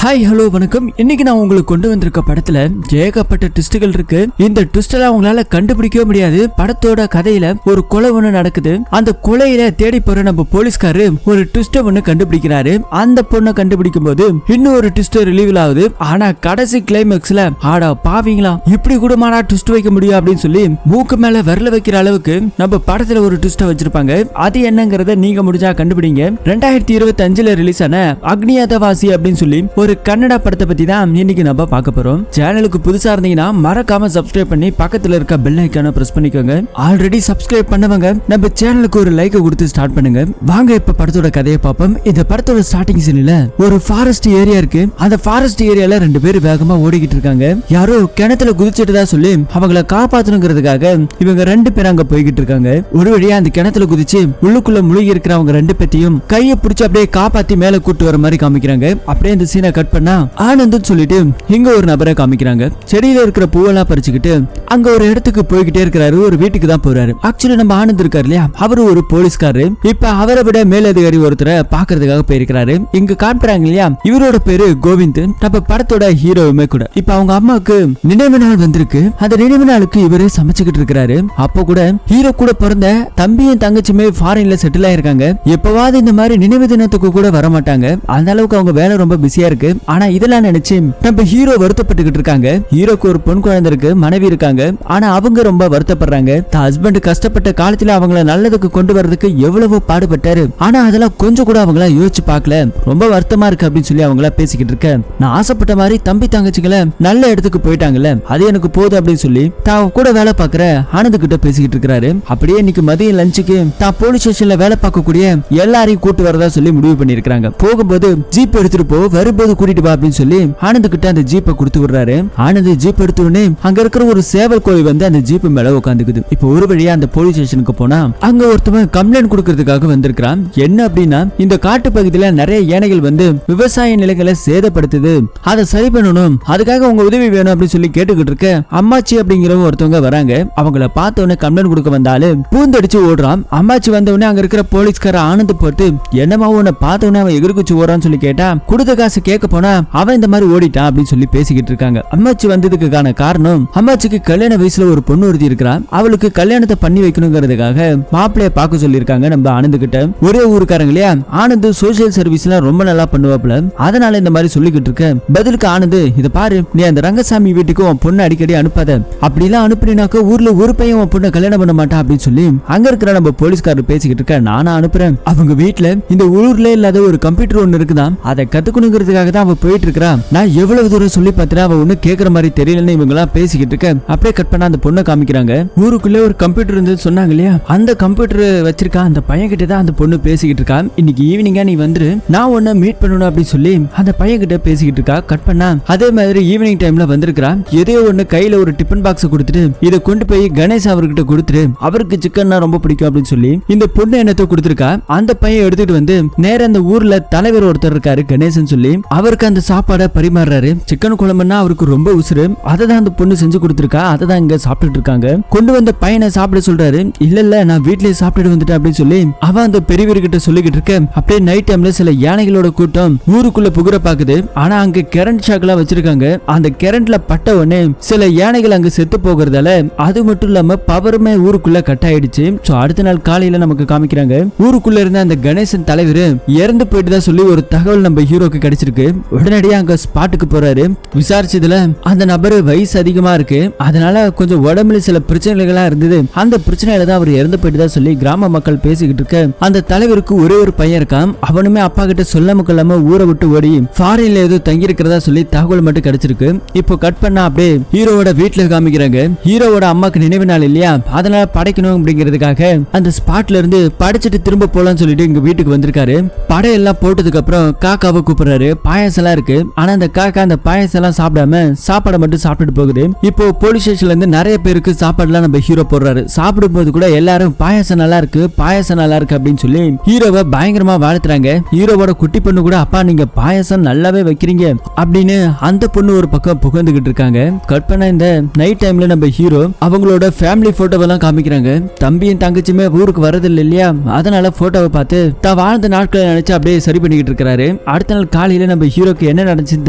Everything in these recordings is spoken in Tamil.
ஹாய் ஹலோ வணக்கம். இன்னைக்கு நான் உங்களுக்கு கொண்டு வந்திருக்க படத்துல ஏகப்பட்ட ட்விஸ்டுகள் இருக்கு. இந்த ட்விஸ்ட் எல்லாம் உங்களால கண்டுபிடிக்கவே முடியாது. படத்தோட கதையில ஒரு கொலை ஒண்ணு நடக்குது. அந்த கொலையில தேடி போற நம்ம போலீஸ்காரு ஒரு ட்விஸ்ட ஒண்ணு கண்டுபிடிக்கிறாரு. அந்த பொண்ணை கண்டுபிடிக்கும் போது இன்னும் ஒரு ட்விஸ்ட் ரிலீவ் ஆகுது. ஆனா கடைசி கிளைமேக்ஸ்ல ஆடா பாவீங்களா இப்படி கூட மாடா ட்விஸ்ட் வைக்க முடியும் அப்படின்னு சொல்லி மூக்கு மேல விரல வைக்கிற அளவுக்கு நம்ம படத்துல ஒரு ட்விஸ்ட வச்சிருப்பாங்க. அது என்னங்கறத நீங்க முடிஞ்சா கண்டுபிடிங்க. 2025ல ரிலீஸ் ஆன அக்னியாதவாசி அப்படின்னு சொல்லி ஒரு கன்னடா படத்தை பத்தி தான் இன்னைக்கு நம்ம பார்க்க போறோம். சேனலுக்கு புதுசா இருந்தீங்கன்னா மறக்காம சப்ஸ்கிரைப் பண்ணி பக்கத்துல இருக்க பெல் ஐகானை பிரஸ் பண்ணிக்கோங்க. ஆல்ரெடி சப்ஸ்கிரைப் பண்ணவங்க நம்ம சேனலுக்கு ஒரு லைக் கொடுத்து ஸ்டார்ட் பண்ணுங்க. வாங்க இப்ப படத்தோட கதையை பார்ப்போம். இந்த படத்தோட ஸ்டார்டிங் சீன்ல ஒரு ஃபாரஸ்ட் ஏரியா இருக்கு. அந்த ஃபாரஸ்ட் ஏரியால ரெண்டு பேர் வேகமா ஓடிக்கிட்டு இருக்காங்க. யாரோ கிணத்துல குதிச்சிட்டதா சொல்லி அவங்கள காப்பாத்தணுங்கிறதுக்காக இவங்க ரெண்டு பேரும் அங்க போய்கிட்டு இருக்காங்க. ஒரு வழியா அந்த கிணத்துல குதிச்சு உள்ளுக்குள்ள முழுகி இருக்கிறவங்க ரெண்டு பேத்தையும் கையை பிடிச்சி அப்படியே காப்பாத்தி மேல கூட்டு வர மாதிரி காமிக்கிறாங்க. அப்படியே இந்த சீனை கட் பண்ணா ஆனந்த் சொல்லிட்டு இங்க ஒரு நபரை காமிக்கிறாங்க. செடியில இருக்கிற பூவெல்லாம் பறிச்சுக்கிட்டு அங்க ஒரு இடத்துக்கு போய்கிட்டே இருக்கிறாரு. ஒரு வீட்டுக்கு தான் போறாரு. ஆக்சுவலி நம்ம ஆனந்த் இருக்காரு இல்லையா, அவரு ஒரு போலீஸ்காரரு. இப்ப அவரை விட மேலதிகாரி ஒருத்தரை பாக்குறதுக்காக போயிருக்கிறாரு. இங்க காட்டுறாங்க இல்லையா, இவரோட பேரு கோவிந்த். நம்ம படத்தோட ஹீரோவுமே கூட. இப்ப அவங்க அம்மாவுக்கு நினைவு நாள் வந்திருக்கு. அந்த நினைவு நாளுக்கு இவரு சமைச்சுக்கிட்டு இருக்கிறாரு. அப்போ கூட ஹீரோ கூட பிறந்த தம்பியும் தங்கச்சியுமே ஃபாரின்ல செட்டில் ஆயிருக்காங்க. எப்பவாவது இந்த மாதிரி நினைவு தினத்துக்கு கூட வர மாட்டாங்க. அந்த அளவுக்கு அவங்க வேலை ரொம்ப பிஸியா இருக்கு. ஆனா இதெல்லாம் நினைச்சு நம்ம ஹீரோ வருத்தப்பட்டுக்கிட்டு இருக்காங்க. ஹீரோக்கு ஒரு பொன் குழந்தை இருக்கு, மனைவி இருக்காங்க. ஆனா அவங்க ரொம்ப வருத்தப்படுறாங்க. ஹஸ்பண்ட் கஷ்டப்பட்ட காலத்துல அவங்கள நல்லதுக்கு கொண்டு வரதுக்கு எவ்வளவோ பாடுபட்டாரு. ஆனா அதெல்லாம் கொஞ்சம் கூட அவங்கள யோசிச்சு பார்க்கல. ரொம்ப வருத்தமா இருக்கு அப்படின்னு சொல்லி அவங்கள பேசிக்கிட்டு இருக்க, நான் ஆசைப்பட்ட மாதிரி தம்பி தங்கச்சிகளை நல்ல இடத்துக்கு போயிட்டாங்கல்ல, அது எனக்கு போதும் அப்படின்னு சொல்லி தான் கூட வேலை பாக்குற ஆனந்த் கிட்ட பேசிக்கிட்டு இருக்காரு. அப்படியே இன்னைக்கு மதியம் லஞ்சுக்கு தான் போலீஸ் ஸ்டேஷன்ல வேலை பார்க்கக்கூடிய எல்லாரையும் கூட்டு வரதா சொல்லி முடிவு பண்ணிருக்காங்க. போகும்போது ஜீப் எடுத்துட்டு போ, வரும்போது கூட்டிட்டு வா அப்படின்னு சொல்லி ஆனந்த் கிட்ட அந்த ஜீப்பை கொடுத்து விடுறாரு. ஆனந்த் ஜீப் எடுத்த உடனே அங்க இருக்கிற ஒரு சேவல் கோழி வந்து அந்த ஜீப் மேல உட்காந்துக்குது. இப்ப ஒரு வழியா அந்த போலீஸ் ஸ்டேஷனுக்கு போனா அங்க ஒருத்தவன் கம்ப்ளைண்ட் கொடுக்கறதுக்காக வந்திருக்கான். என்ன அப்படின்னா, இந்த காட்டு பகுதியில நிறைய யானைகள் வந்து விவசாய நிலங்களை சேதப்படுத்துது, அதை சரி பண்ணணும், அதுக்காக உங்க உதவி வேணும் அப்படின்னு சொல்லி கேட்டுக்கிட்டு இருக்க அம்மாச்சி அப்படிங்கிற ஒருத்தவங்க வராங்க. அவங்கள பார்த்த உடனே கம்ப்ளைண்ட் கொடுக்க வந்தாலும் பூந்தடிச்சு ஓடுறான். அம்மாச்சி வந்த உடனே அங்க இருக்கிற போலீஸ்கார ஆனந்த் போட்டு என்னமா உன்னை பார்த்த உடனே அவன் எகிர்குச்சி ஓடுறான்னு சொல்லி கேட்டா, கொடுத்த காசு கேட்க போனா அவன் இந்த மாதிரி ஓடிட்டான் அப்படின்னு சொல்லி பேசிக்கிட்டு இருக்காங்க. அம்மாச்சி வந்ததுக்கான காரணம், அம்மாச்சிக்கு கல்யாண வயசுல ஒரு பொண்ணு ஒருத்தி இருக்கிறான். அவளுக்கு கல்யாணத்தை பண்ணி வைக்கணுங்கிறதுக்காக மாப்பிள்ளைய பார்க்க சொல்லி இருக்காங்க நம்ம ஆனந்த் கிட்ட. ஒரே ஊருக்காரங்க இல்லையா, ஆனந்த் சோசியல் சர்வீஸ்ல ரொம்ப நல்லா பண்ணுவாப்ல. அதனால இந்த மாதிரி சொல்லிக்கிட்டு இருக்க பதிலுக்கு ஆனந்த், இத பாரு, நீ அந்த ரங்கசாமி வீட்டுக்கு உன் பொண்ணு அடிக்கடி அனுப்பாத, அப்படி எல்லாம் அனுப்புனாக்க ஊர்ல ஒரு பையன் உன் பொண்ணை கல்யாணம் பண்ண மாட்டான் அப்படின்னு சொல்லி அங்க இருக்கிற நம்ம போலீஸ்காரர் பேசிக்கிட்டு இருக்க, நானா அனுப்புறேன். அவங்க வீட்டுல இந்த ஊர்ல இல்லாத ஒரு கம்ப்யூட்டர் ஒண்ணு இருக்குதான், அதை கத்துக்கணுங்கிறதுக்காக தான் அவ போயிட்டு இருக்கா. நான் எவ்வளவு தூரம் சொல்லி பார்த்தா அவ ஒண்ணு கேட்கற மாதிரி தெரியலன்னு இவங்க எல்லாம் பேசிக்கிட்டு இருக்க, அப்படியே கட் பண்ண அந்த பொண்ணை காமிக்கிறாங்க. ஊருக்குள்ள ஒரு கம்ப்யூட்டர் இருந்து சொன்னாங்க இல்லையா, அந்த கம்ப்யூட்டர் வச்சிருக்கா அந்த பையன் கிட்ட தான் அந்த பொண்ணு பேசிக்கிட்டு இருக்கா. இன்னைக்கு ஈவினிங்கா நீ வந்துரு, நான் உன்னை மீட் பண்ணணும் அப்படின்னு சொல்லி அந்த பையன் கிட்ட பேசிக்கிட்டு இருக்கா. கட் பண்ணா அதே மாதிரி ஈவினிங் டைம்ல வந்திருக்கா. எதையோ ஒண்ணு கையில ஒரு டிஃபன் பாக்ஸ் கொடுத்துட்டு இதை கொண்டு போய் கணேஷ் அவர்கிட்ட கொடுத்துரு, அவருக்கு சிக்கன்னா ரொம்ப பிடிக்கும் அப்படின்னு சொல்லி இந்த பொண்ணு என்னத்தை கொடுத்துருக்கா. அந்த பையன் எடுத்துட்டு வந்து நேர அந்த ஊர்ல தலைவர் ஒருத்தர் இருக்காரு கணேசன் சொல்லி அவருக்கு அந்த சாப்பாடை பரிமாறுறாரு. சிக்கன் குழம்புன்னா அவருக்கு ரொம்ப உசுறு. அதை தான் அந்த பொண்ணு செஞ்சு கொடுத்துருக்கா. அதை தான் இங்க சாப்பிட்டுட்டு இருக்காங்க. கொண்டு வந்த பையனை சாப்பிட சொல்றாரு. இல்ல நான் வீட்லயே சாப்பிட்டு வந்துட்டேன் அப்படின்னு சொல்லி அவன் அந்த பெரியவர்கிட்ட சொல்லிக்கிட்டு இருக்க, அப்படியே நைட் டைம்ல சில யானைகளோட கூட்டம் ஊருக்குள்ள புகுற பாக்குது. ஆனா அங்க கரண்ட் ஷாக் எல்லாம் வச்சிருக்காங்க. அந்த கரண்ட்ல பட்ட உடனே சில யானைகள் அங்க செத்து போகிறதால அது மட்டும் இல்லாம பவருமே ஊருக்குள்ள கட் ஆயிடுச்சு. சோ அடுத்த நாள் காலையில நமக்கு காமிக்கிறாங்க, ஊருக்குள்ள இருந்த அந்த கணேசன் தலைவர் இறந்து போயிட்டு தான் சொல்லி ஒரு தகவல் நம்ம ஹீரோக்கு கிடைச்சிருக்கு. உடனடியா அங்க ஸ்பாட்டுக்கு போறாரு. விசாரிச்சதுல அந்த நபரு வயசு அதிகமா இருக்கு, அதனால கொஞ்சம் உடம்புல சில பிரச்சனைகளா இருந்தது, அந்த பிரச்சனையில தான் அவர் இறந்து போயிட்டு தான் சொல்லி கிராம மக்கள் பேசிக்கிட்டு இருக்க. அந்த தலைவருக்கு ஒரே ஒரு பையன் இருக்கான். அவனுமே அப்பா கிட்ட சொல்லாம கொள்ளாம ஊரை விட்டு ஓடி ஃபாரின்ல ஏதோ தங்கி இருக்கிறதா சொல்லி தகவல் மட்டும் கிடைச்சிருக்கு. இப்போ கட் பண்ணா அப்படியே ஹீரோவோட வீட்டுல காமிக்கிறாங்க. ஹீரோவோட அம்மாக்கு நினைவு நாள் இல்லையா, அதனால படைக்கணும் அப்படிங்கிறதுக்காக அந்த ஸ்பாட்ல இருந்து படிச்சுட்டு திரும்ப போலான்னு சொல்லிட்டு இங்க வீட்டுக்கு வந்திருக்காரு. படையெல்லாம் போட்டதுக்கு அப்புறம் காக்காவை கூப்பிடுறாரு. பாயசம் எல்லாம் இருக்கு. ஆனா அந்த காக்கா அந்த பாயசம் எல்லாம் சாப்பிடாம சாப்பாடை மட்டும் சாப்பிட்டுட்டு போகுது. இப்போ போலீஸ் ஸ்டேஷன்ல இருந்து நிறைய பேருக்கு சாப்பாடு எல்லாம் நம்ம ஹீரோ போடுறாரு. சாப்பிடும் போது கூட எல்லாரும் பாயசம் நல்லா இருக்கு, பாயசம் நல்லா இருக்கு அப்படின்னு சொல்லி ஹீரோவை பயங்கரமா வாழ்த்துறாங்க. ஹீரோவோட குட்டி பொண்ணு கூட, அப்பா நீங்க பாயசம் நல்லாவே வைக்கிறீங்க அப்படின்னு அந்த பொண்ணு ஒரு பக்கம் புகழ்ந்துகிட்டு இருக்காங்க. கட் பண்ண இந்த நைட் டைம்ல நம்ம ஹீரோ அவங்களோட ஃபேமிலி போட்டோவெல்லாம் காமிக்கிறாங்க. தம்பியும் தங்கச்சியுமே ஊருக்கு வரதில்லை இல்லையா, அதனால போட்டோவை பார்த்து தான் வாழ்ந்த நாட்களை நினைச்சு அப்படியே சரி பண்ணிக்கிட்டு இருக்காரு. அடுத்த நாள் காலையில நம்ம ஹீரோக்கு என்ன நடந்துச்சுன்னு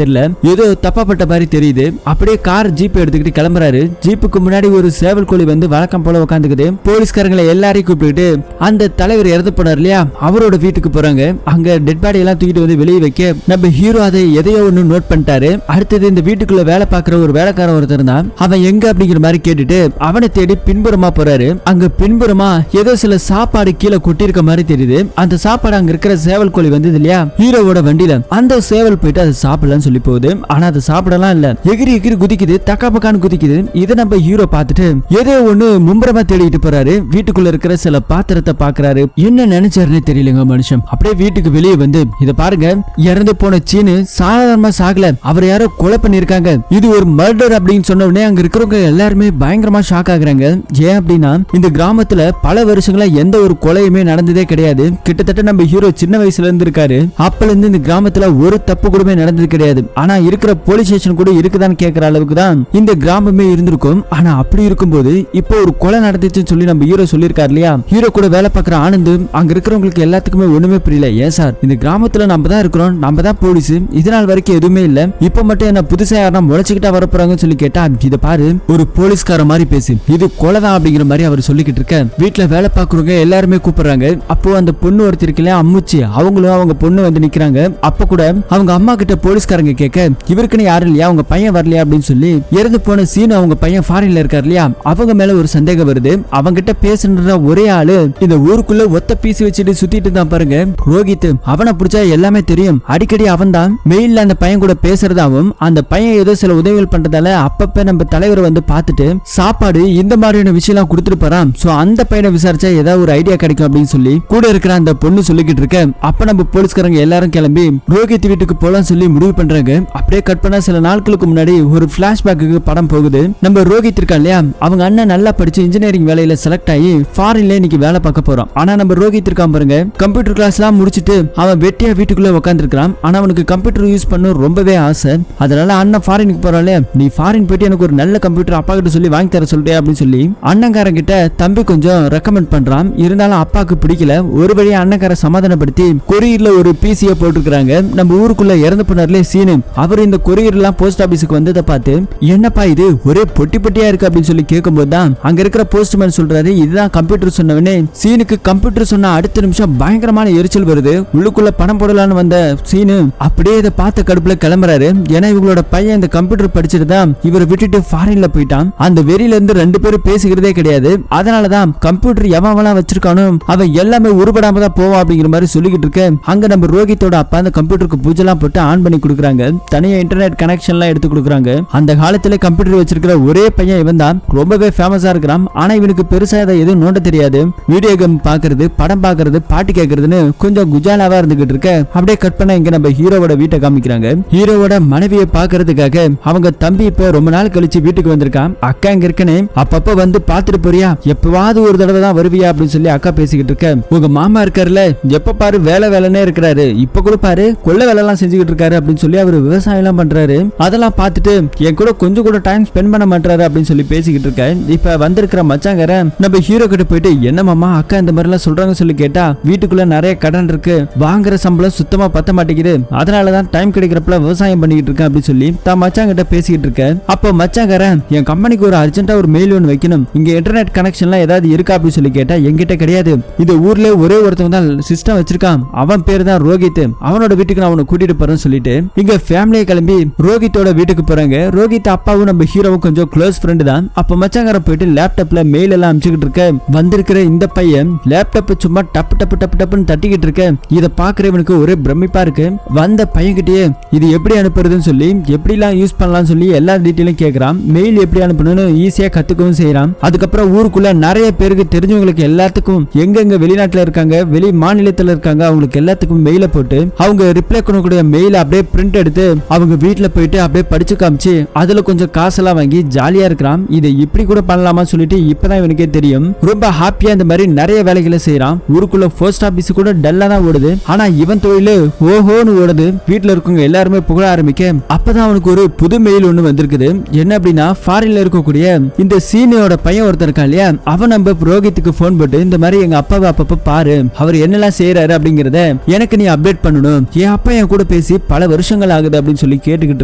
தெரியல, ஏதோ தப்பாப்பட்ட மாதிரி தெரியுது. அப்படியே கார் ஜீப் எடுத்துக்கிட்டு கிளம்புறாரு. ஜீப்புக்கு முன்னாடி ஒரு சேவல் கோழி வந்து வழக்கம் போல உட்காந்துக்குது. போலீஸ்காரங்களை எல்லாரையும் கூப்பிட்டு அந்த தலைவர் இறந்து போனார் இல்லையா, அவரோட வீட்டுக்கு போறாங்க. அங்க டெட் பாடி எல்லாம் தூக்கிட்டு வந்து வெளியே வைக்க நம்ம ஹீரோ அதை எதையோ ஒண்ணு நோட் பண்ணிட்டாரு. அடுத்தது இந்த வீட்டுக்குள்ள வேலை பார்க்கிற ஒரு வேலைக்காரன் ஒருத்தர் தான். அவன் எங்க அப்படிங்கிற மாதிரி கேட்டுட்டு அவனை தேடி பின்புறமா போறாரு. அங்க பின்புறமா ஏதோ சில சாப்பாடு கீழே கொட்டி இருக்க மாதிரி தெரியுது. அந்த சாப்பாடு அங்க இருக்கிற சேவல் கோழி வந்து இல்லையா ஹீரோவோட வண்டியில, அந்த சேவல் போயிட்டு அதை சாப்பிடலாம்னு சொல்லி போகுது. ஆனா அதை சாப்பிடலாம் இல்ல, எகிரி எகிரி குதிக்குது, தக்கா பக்கான்னு குதிக்குது. இதை நம்ம ஹீரோ பார்த்துட்டு ஏதோ ஒண்ணு மும்பரமா தேடிட்டு போறாரு. வீட்டுக்குள்ள இருக்கிற சில பாத்திரத்தை பாக்குறாரு. என்ன நினைச்சாருன்னு தெரியலங்க மனுஷன். அப்படியே வீட்டுக்கு வெளியே வந்து இத பாருங்க, இறந்து போன சீனு சாதாரணமா சாகல, அவர் யாரோ கொலை பண்ணிருக்காங்க, இது ஒரு மர்டர் அப்படின்னு சொன்ன உடனே அங்க இருக்கிறவங்க எல்லாருமே பயங்கரமா ஷாக் ஆகுறாங்க. ஏன் அப்படின்னா இந்த கிராமத்துல பல வருஷங்களா எந்த ஒரு கொலையுமே நடந்ததே கிடையாது. கிட்டத்தட்ட நம்ம ஹீரோ சின்ன வயசுல இருந்து இருக்காரு. அப்பல இருந்து இந்த கிராமத்துல ஒரு தப்பு கூடமே நடந்தது கிடையாது. ஆனா இருக்கிற போலீஸ் ஸ்டேஷன் கூட இருக்குதான்னு கேட்கிற அளவுக்கு தான் இந்த கிராமமே இருந்திருக்கும். ஆனா அப்படி இருக்கும்போது இப்போ ஒரு கொலை நடந்துச்சுன்னு சொல்லி நம்ம ஹீரோ சொல்லியிருக்காரு இல்லையா. ஹீரோ கூட வேலை பார்க்கிற ஆனந்த் அங்க இருக்கிறவங்களுக்கு எல்லாத்துக்குமே ஒண்ணுமே புரியல. ஏன் சார், இந்த கிராமத்துல நம்ம தான் இருக்கிறோம், நம்ம தான் போலீஸ், இதனால் வரைக்கும் எதுவுமே இல்ல, இப்ப மட்டும் என்ன புதுசா யாரா முளைச்சுக்கிட்டா வரப்போறாங்கன்னு சொல்லி கேட்டா, இத பாரு ஒரு போலீஸ்கார மாதிரி பேசி இது கொலைதான் அப்படிங்கிற மாதிரி அவர் சொல்லிக்கிட்டு இருக்க. வீட்டுல வேலை பார்க்கறவங்க எல்லாருமே கூப்பிடுறாங்க. அப்போ அந்த பொண்ணு ஒருத்தர் இருக்குல்ல அம்முச்சி, அவங்களும் அவங்க பொண்ணு வந்து நிக்கிறாங்க. அப்ப கூட அவங்க அம்மா கிட்ட போலீஸ்காரங்க கேட்க, இவருக்குன்னு யாரும் இல்லையா, அவங்க பையன் வரலையா அப்படின்னு சொல்லி இறந்து போன சீனு அவங்க பையன் ஃபாரின்ல இருக்காரு இல்லையா, அவங்க மேல ஒரு சந்தேகம் வருது. அவங்க கிட்ட பேசுற ஒரே ஆளு இந்த ஊருக்குள்ள ஒத்த பீசி வச்சுட்டு சுத்திட்டு தான் பாருங்க ரோஹித். அவனை பிடிச்சா எல்லாமே தெரியும். அடிக்கடி அவன் தான் மெயில்ல அந்த பையன் கூட பேசுறதாவும், அந்த பையன் ஏதோ சில உதவிகள் பண்றதால அப்பப்ப நம்ம தலைவர் வந்து பார்த்துட்டு சாப்பாடு இந்த மாதிரியான விஷயம் எல்லாம் கொடுத்துட்டு போறான். சோ அந்த பையனை விசாரிச்சா ஏதாவது ஒரு ஐடியா கிடைக்கும் அப்படின்னு சொல்லி கூட இருக்கிற அந்த பொண்ணு சொல்லிக்கிட்டு இருக்க. அப்ப நம்ம போலீஸ்காரங்க எல்லாரும் கிளம்பி ரோஹித் வீட்டுக்கு போலாம் சொல்லி முடிவு பண்றாங்க. அப்படியே கட் பண்ணா சில நாட்களுக்கு முன்னாடி ஒரு பிளாஷ்பேக்கு படம் போகுது. நம்ம ரோஹித் இருக்கா இல்லையா, அவங்க அண்ணன் நல்லா படிச்சு இன்ஜினியரிங் வேலையில செலக்ட் ஆகி ஃபாரின்ல இன்னைக்கு வேலை பார்க்க போறான். ஆனா நம்ம ரோஹித் இருக்கான் பாருங்க, கம்ப்யூட்டர் கிளாஸ் எல்லாம் முடிச்சிட்டு அவன் வெட்டியா வீட்டுக்குள்ள உட்கார்ந்து இருக்கான். ஆனா அவனுக்கு கம்ப்யூட்டர் யூஸ் பண்ண ரொம்பவே ஆசை. அதனால அண்ணன் ஃபாரினுக்கு போறாளே, நீ ஃபாரின் போயிட்டு எனக்கு ஒரு நல்ல கம்ப்யூட்டர் அப்பா கிட்ட சொல்லி வாங்கி தர சொல்லிட்டே அப்படின்னு சொல்லி அண்ணங்காரன் கிட்ட தம்பி கொஞ்சம் ரெக்கமெண்ட் பண்றான். இருந்தாலும் அப்பாக்கு பிடிக்கல. ஒரு வழியா அண்ணங்கார சமாதானப்படுத்தி கொரியர்ல ஒரு பிசியை போட்டுருக்காங்க. நம்ம ஊருக்குள்ள இறந்து போனார்லே சீனு, அவர் இந்த கொரியர் எல்லாம் போஸ்ட் ஆபீஸுக்கு வந்ததை பார்த்து என்னப்பா இது ஒரே பொட்டி பொட்டியா இருக்கு அப்படின்னு சொல்லி கேட்கும்போது தான் அங்க இருக்கிற போஸ்ட்மேன் சொல்றாரு இதுதான் கம்ப்யூட்டர். சொன்னவனே சீனுக்கு கம்ப்யூட்டர் சொன்ன அடுத்த நிமிஷம் பயங்கரமான எரிச்சல் வருது. உள்ளுக்குள்ள பணம் போடலான்னு வந்த சீனு அப்படியே இதை பார்த்த கடுப்புல கிளம்புறாரு. ஏன்னா இவங்களோட பையன் இந்த கம்ப்யூட்டர் படிச்சுட்டு தான் இவரை விட்டுட்டு ஃபாரின்ல போயிட்டான். அந்த வெறியில இருந்து ரெண்டு பேரும் பேசிக்கிறதே கிடையாது. அதனாலதான் கம்ப்யூட்டர் எவன் வச்சிருக்கானோ அவன் எல்லாமே உருப்படாம தான் போவான் அப்படிங்கிற மாதிரி சொல்லிக்கிட்டு இருக்க. அங்க நம்ம ரோஹித்தோட அப்பா அந்த கம்ப்யூட்டருக்கு பூஜை எல்லாம் போட்டு ஆன் பண்ணி கொடுக்குறாங்க. தனியா இன்டர்நெட் கனெக்ஷன் எல்லாம் எடுத்து கொடுக்குறாங்க. அந்த காலத்துல கம்ப்யூட்டர் வச்சிருக்கிற ஒரே பையன் இவன் தான். ரொம்பவே ஃபேமஸா இருக்கிறான். ஆனா இவனுக்கு பெருசா அதை எதுவும் நோண்ட தெரியாது. வீடியோ கேம் பாக்குறது, படம் பாக்குறது, பாட்டு கேட்கறதுன்னு கொஞ்சம் குஜாலாவா இருந்துகிட்டு இருக்க. அப்படியே கட் பண்ண இங்க நம்ம ஹீரோவோட வீட்டை காமிக்கிறாங்க. ஹீரோவோட மனைவியை பாக்குறதுக்காக அவங்க தம்பி இப்ப ரொம்ப நாள் கழிச்சு வீட்டுக்கு வந்திருக்கான். அக்கா இங்க இருக்கனே, அப்பப்ப வந்து பாத்துட்டு போறியா, எப்பவாவது ஒரு தடவை தான் வருவியா அப்படின்னு சொல்லி அக்கா பேசிக்கிட்டு இருக்க. உங்க மாமா இருக்காருல்ல, எப்ப பாரு வேலை வேலைன்னே இருக்கிறாரு, இப்ப கூட பாரு கொள்ள வேலை எல்லாம் செஞ்சுக்கிட்டு இருக்காரு அப்படின்னு சொல்லி அவர் விவசாயம் எல்லாம் பண்றாரு. அதெல்லாம் பார்த்துட்டு என் கூட கொஞ்சம் கூட டைம் ஸ்பெண்ட் பண்ண மாட்டாரு அப்படின்னு சொல்லி பேசிக்கிட்டு இருக்க. இப்ப வந்திருக்கிற மச்சாங்கற நம்ம ஹீரோ கிட்ட போயிட்டு என்ன மாமா அக்கா இந்த மாதிரி எல்லாம் சொல்றாங்க சொல்லி கேட்டா, வீட்டுக்குள்ள நிறைய கடன் இருக்கு, வாங்குற சம்பளம் சுத்தமா பத்த மாட்டேங்குது, அதனாலதான் டைம் கிடைக்கிறப்ப விவசாயம் பண்ணிக்கிட்டு இருக்கேன் அப்படின்னு சொல்லி தான் மச்சாங்கிட்ட பேசிக்கிட்டு இருக்க. அப்போ மச்சாங்கற என் கம்பெனிக்கு ஒரு அர்ஜென்ட்டா ஒரு மெயில் ஒன்று வைக்கணும், இங்க இன்டர்நெட் கனெக்ஷன்லாம் ஏதாவது இருக்கா அப்படின்னு சொல்லி கேட்டா என்கிட்ட கிடையாது, இது ஊர்ல ஒரே ஒருத்தவங்க தான் சிஸ்டம் வச்சிருக்கான், அவன் பேரு தான் ரோஹித், அவனோட வீட்டுக்கு நான் அவனை கூட்டிட்டு போறேன்னு சொல்லிட்டு இங்க ஃபேமிலியை கிளம்பி ரோஹித்தோட வீட்டுக்கு போறாங்க. ரோஹித் அப்பாவும் நம்ம ஹீரோவும் கொஞ்சம் க்ளோஸ் ஃப்ரெண்ட் தான். அப்ப மச்சாங்கற போயிட்டு லேப்டாப்ல மெயில் எல்லாம் அனுப்பிச்சுக்கிட்டு இருக்க. வந்திருக்கிற இந்த பையன் லேப்டாப் சும்மா டப்பு டப்பு டப்பு டப்புன்னு தட்டிக்கிட்டு இருக்க. இதை பாக்குறவனுக்கு ஒரே பிரமிப்பா இருக்கு. வந்த பையன்கிட்டயே இது எப்படி அனுப்புறதுன்னு சொல்லி எப்படிலாம் யூஸ் பண்ணலாம்னு சொல்லி எல்லா டீட்டெயிலும் கேட்கறான். மெயில் எப்படி அனுப்பணும்னு ஈஸியா கத்துக்கவும் செய்யறான். அதுக்கப்புறம் ஊருக்குள்ள நிறைய பேருக்கு தெரிஞ்சவங்களுக்கு எல்லாத்துக்கும் எங்கெங்க வெளிநாட்டுல இருக்காங்க, வெளி மாநிலத்துல இருக்காங்க, அவங்களுக்கு எல்லாத்துக்கும் மெயில போட்டு அவங்க ரிப்ளை பண்ணக்கூடிய மெயில அப்படியே பிரிண்ட் எடுத்து அவங்க வீட்டுல போயிட்டு அப்படியே படிச்சு காமிச்சு அதுல கொஞ்சம் காசெல்லாம் வாங்கி ஜாலியா இருக்கிறான். இதை இப்படி கூட பண்ணலாமா சொல்லிட்டு இப்பதான் இவனுக்கே தெரியும். ரொம்ப ஹாப்பியா இந்த மாதிரி நிறைய வேலைகளை செய்யறான். ஊருக்குள்ள போஸ்ட் ஆபீஸ் கூட டல்லா தான் ஓடுது. ஆனா இவன் தொழிலு ஓஹோன்னு ஓடுது. வீட்டுல இருக்கவங்க எல்லாருமே புகழ ஆரம்பிக்க அப்பதான் அவனுக்கு ஒரு புது மெயில் ஒண்ணு வந்திருக்குது. என்ன அப்படின்னா ஃபாரின்ல இருக்கக்கூடிய இந்த சீனியோட பையன் ஒருத்தர் இருக்கான் இல்லையா, அவன் நம்ம ரோஹித்துக்கு போன் போட்டு இந்த மாதிரி எங்க அப்பாவை அப்பப்ப பாரு, அவர் என்னெல்லாம் செய்யறாரு அப்படிங்கறத எனக்கு நீ அப்டேட் பண்ணணும், என் அப்பா என் கூட பேசி பல வருஷங்கள் ஆகுது அப்படின்னு சொல்லி கேட்டுக்கிட்டு